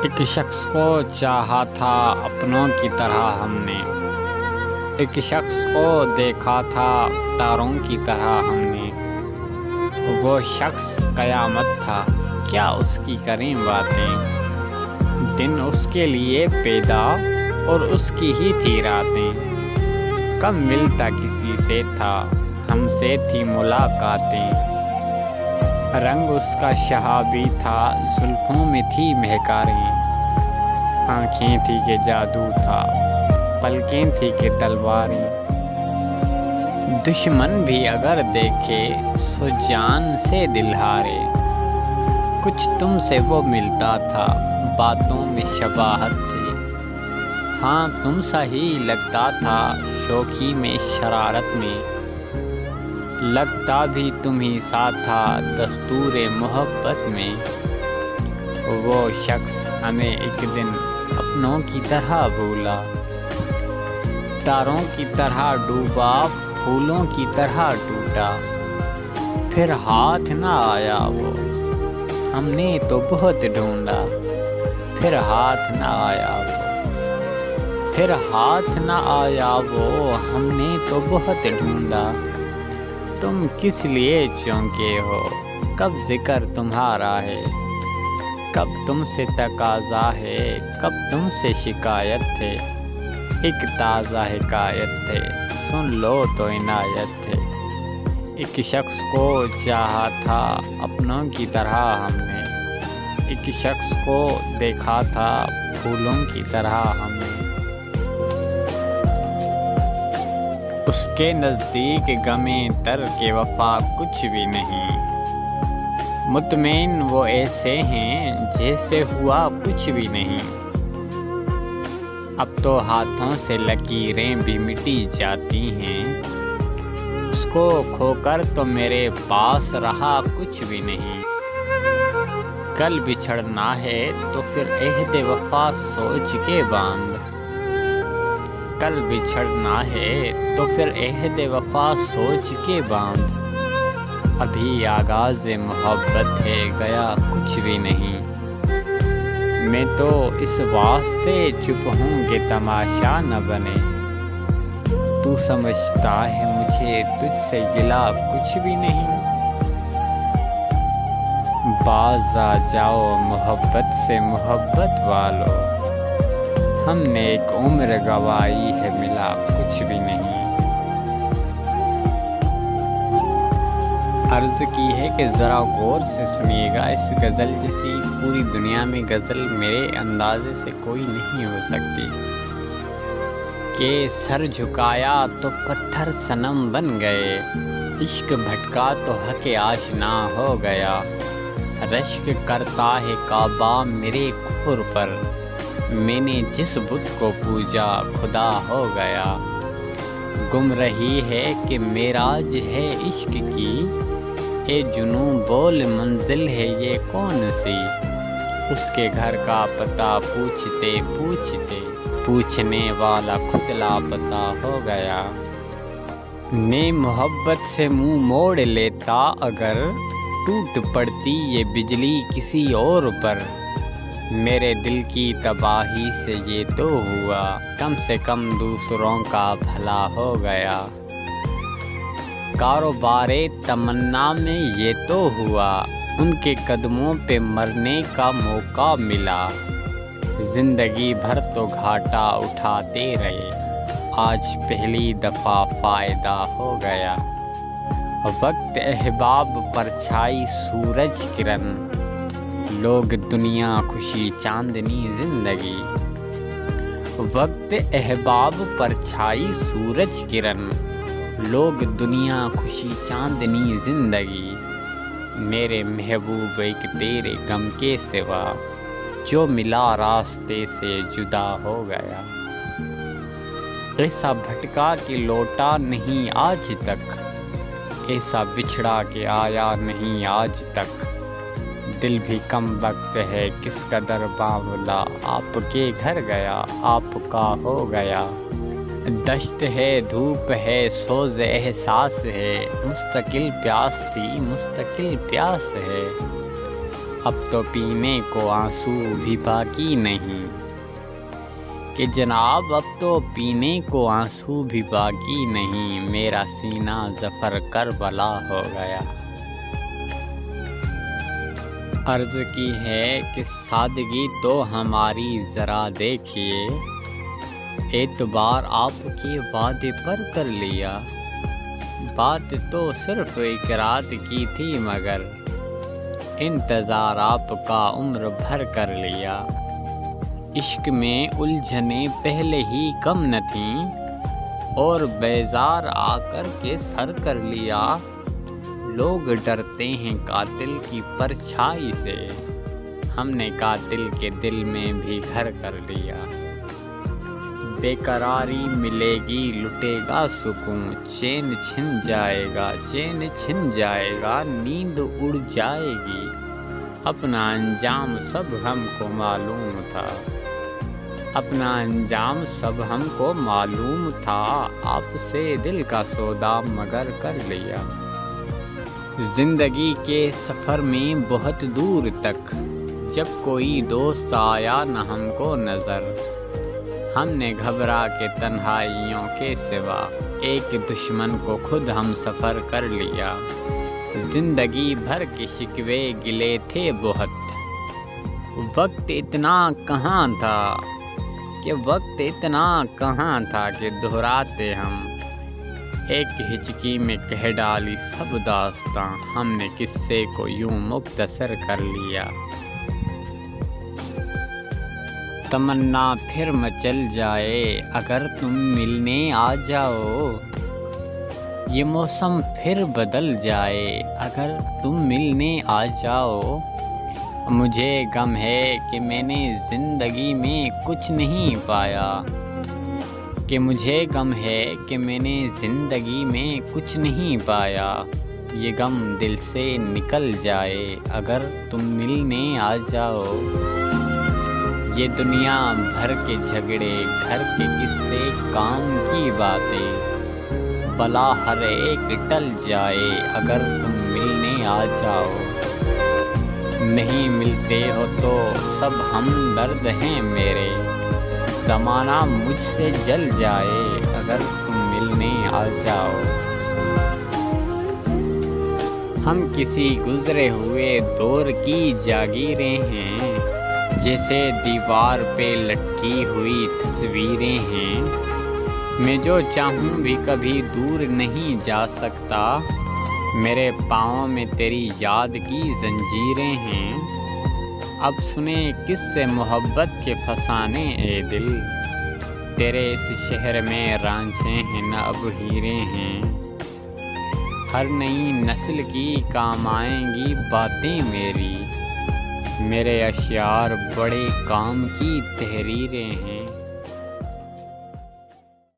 ایک شخص کو چاہا تھا اپنوں کی طرح ہم نے، ایک شخص کو دیکھا تھا تاروں کی طرح ہم نے۔ وہ شخص قیامت تھا، کیا اس کی کریں باتیں، دن اس کے لیے پیدا اور اس کی ہی تھی راتیں۔ کم ملتا کسی سے تھا، ہم سے تھی ملاقاتیں۔ رنگ اس کا شہابی تھا، زلفوں میں تھی مہکاریں۔ آنکھیں تھی کہ جادو تھا، پلکیں تھی کہ تلواریں۔ دشمن بھی اگر دیکھے سو جان سے دل ہارے۔ کچھ تم سے وہ ملتا تھا، باتوں میں شباہت تھی۔ ہاں تم سا ہی لگتا تھا، شوخی میں شرارت میں۔ لگتا بھی تم ہی سا تھا، دستور محبت میں۔ وہ شخص ہمیں ایک دن اپنوں کی طرح بھولا، تاروں کی طرح ڈوبا، پھولوں کی طرح ٹوٹا۔ پھر ہاتھ نہ آیا وہ، ہم نے تو بہت ڈھونڈا۔ پھر ہاتھ نہ آیا وہ، پھر ہاتھ نہ آیا وہ، ہم نے تو بہت ڈھونڈا۔ تم کس لیے چونکے ہو، کب ذکر تمہارا ہے، کب تم سے تقاضا ہے، کب تم سے شکایت تھے۔ ایک تازہ حکایت تھے، سن لو تو عنایت تھے۔ ایک شخص کو چاہا تھا اپنوں کی طرح ہم نے، ایک شخص کو دیکھا تھا پھولوں کی طرح ہم نے۔ اس کے نزدیک غمیں تر کے وفا کچھ بھی نہیں۔ مطمئن وہ ایسے ہیں جیسے ہوا کچھ بھی نہیں۔ اب تو ہاتھوں سے لکیریں بھی مٹی جاتی ہیں۔ اس کو کھو کر تو میرے پاس رہا کچھ بھی نہیں۔ کل بچھڑنا ہے تو پھر عہد وفا سوچ کے باندھ۔ کل بچھڑنا ہے تو پھر عہد وفا سوچ کے باندھ۔ ابھی آغاز محبت ہے، گیا کچھ بھی نہیں۔ میں تو اس واسطے چپ ہوں کہ تماشا نہ بنے۔ تو سمجھتا ہے مجھے تجھ سے گلہ کچھ بھی نہیں۔ باز آ جاؤ محبت سے محبت والو، ہم نے ایک عمر گوائی ہے، ملا کچھ بھی نہیں۔ عرض کی ہے کہ ذرا غور سے سنیے گا، اس غزل جیسی پوری دنیا میں غزل میرے اندازے سے کوئی نہیں ہو سکتی۔ کہ سر جھکایا تو پتھر صنم بن گئے، عشق بھٹکا تو حق آشنا ہو گیا۔ رشک کرتا ہے کعبہ میرے کفر پر، میں نے جس بت کو پوجا خدا ہو گیا۔ گم رہی ہے کہ معراج ہے عشق کی، اے جنوں بول منزل ہے یہ کون سی۔ اس کے گھر کا پتہ پوچھتے پوچھتے، پوچھنے والا خود لاپتہ ہو گیا۔ میں محبت سے منہ موڑ لیتا اگر، ٹوٹ پڑتی یہ بجلی کسی اور پر۔ میرے دل کی تباہی سے یہ تو ہوا، کم سے کم دوسروں کا بھلا ہو گیا۔ کاروبار تمنا میں یہ تو ہوا، ان کے قدموں پہ مرنے کا موقع ملا۔ زندگی بھر تو گھاٹا اٹھاتے رہے، آج پہلی دفعہ فائدہ ہو گیا۔ وقت احباب پر چھائی سورج کرن، لوگ دنیا خوشی چاندنی زندگی۔ وقت احباب پر چھائی سورج کرن، لوگ دنیا خوشی چاندنی زندگی۔ میرے محبوب ایک تیرے غم کے سوا، جو ملا راستے سے جدا ہو گیا۔ ایسا بھٹکا کہ لوٹا نہیں آج تک، ایسا بچھڑا کہ آیا نہیں آج تک۔ دل بھی کم وقت ہے، کس قدر باولا، آپ کے گھر گیا آپ کا ہو گیا۔ دشت ہے دھوپ ہے سوز احساس ہے، مستقل پیاس تھی مستقل پیاس ہے۔ اب تو پینے کو آنسو بھی باقی نہیں، کہ جناب اب تو پینے کو آنسو بھی باقی نہیں، میرا سینہ ظفر کربلا ہو گیا۔ عرض کی ہے کہ سادگی تو ہماری ذرا دیکھیے، اعتبار آپ کے وعدے پر کر لیا، بات تو صرف اقرار کی تھی مگر انتظار آپ کا عمر بھر کر لیا۔ عشق میں الجھنیں پہلے ہی کم نہ تھیں، اور بیزار آ کر کے سر کر لیا، لوگ ڈرتے ہیں قاتل کی پرچھائی سے، ہم نے قاتل کے دل میں بھی گھر کر لیا۔ بے قراری ملے گی لٹے گا سکون، چین چھن جائے گا، چین چھن جائے گا، نیند اڑ جائے گی، اپنا انجام سب ہم کو معلوم تھا، اپنا انجام سب ہم کو معلوم تھا، آپ سے دل کا سودا مگر کر لیا۔ زندگی کے سفر میں بہت دور تک جب کوئی دوست آیا نہ ہم کو نظر، ہم نے گھبرا کے تنہائیوں کے سوا ایک دشمن کو خود ہم سفر کر لیا۔ زندگی بھر کے شکوے گلے تھے بہت، وقت اتنا کہاں تھا کہ دہراتے ہم، ایک ہچکی میں کہہ ڈالی سب داستاں، ہم نے قصے کو یوں مختصر کر لیا۔ تمنا پھر مچل جائے اگر تم ملنے آ جاؤ، یہ موسم پھر بدل جائے اگر تم ملنے آ جاؤ، مجھے غم ہے کہ میں نے زندگی میں کچھ نہیں پایا، کہ مجھے غم ہے کہ میں نے زندگی میں کچھ نہیں پایا، یہ غم دل سے نکل جائے اگر تم ملنے آ جاؤ، یہ دنیا بھر کے جھگڑے گھر کے قصے کام کی باتیں، بلا ہر ایک ٹل جائے اگر تم ملنے آ جاؤ، نہیں ملتے ہو تو سب ہمدرد ہیں میرے، زمانہ مجھ سے جل جائے اگر تم ملنے آ جاؤ، ہم کسی گزرے ہوئے دور کی جاگیریں ہیں، جیسے دیوار پہ لٹکی ہوئی تصویریں ہیں، میں جو چاہوں بھی کبھی دور نہیں جا سکتا، میرے پاؤں میں تیری یاد کی زنجیریں ہیں، اب سنیں کس سے محبت کے فسانے اے دل، تیرے اس شہر میں رانجھے ہیں نہ اب ہیرے ہیں، ہر نئی نسل کی کام آئیں گی باتیں میری، میرے اشعار بڑے کام کی تحریریں ہیں۔